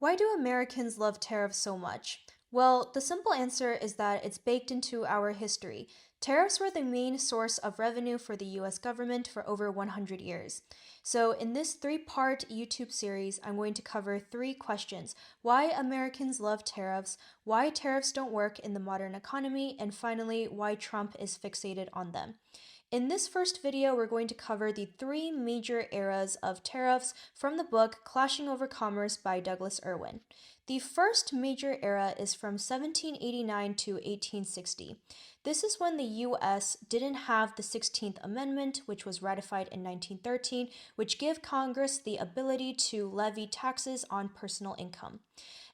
Why do Americans love tariffs so much? Well, the simple answer is that it's baked into our history. Tariffs were the main source of revenue for the US government for over 100 years. So, in this three-part YouTube series, I'm going to cover three questions: why Americans love tariffs, why tariffs don't work in the modern economy, and finally, why Trump is fixated on them. In this first video, we're going to cover the three major eras of tariffs from the book Clashing Over Commerce by Douglas Irwin. The first major era is from 1789 to 1860. This is when the US didn't have the 16th Amendment, which was ratified in 1913, which gave Congress the ability to levy taxes on personal income.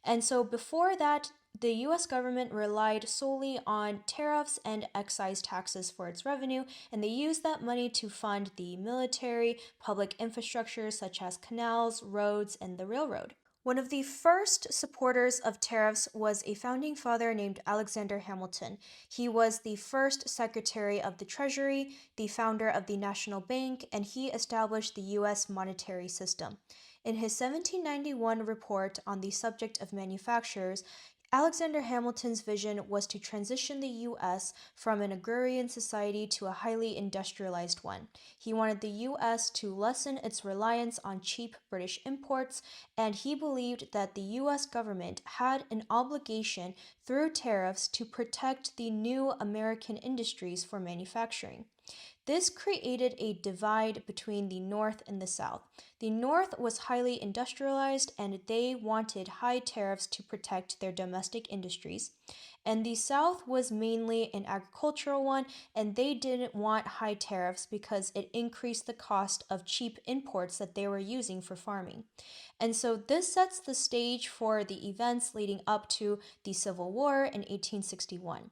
And so before that, the US government relied solely on tariffs and excise taxes for its revenue, and they used that money to fund the military, public infrastructure such as canals, roads, and the railroad. One of the first supporters of tariffs was a founding father named Alexander Hamilton. He was the first Secretary of the Treasury, the founder of the National Bank, and he established the US monetary system. In his 1791 report on the subject of manufactures, Alexander Hamilton's vision was to transition the US from an agrarian society to a highly industrialized one. He wanted the US to lessen its reliance on cheap British imports, and he believed that the US government had an obligation through tariffs to protect the new American industries for manufacturing. This created a divide between the North and the South. The North was highly industrialized and they wanted high tariffs to protect their domestic industries. And the South was mainly an agricultural one and they didn't want high tariffs because it increased the cost of cheap imports that they were using for farming. And so this sets the stage for the events leading up to the Civil War in 1861.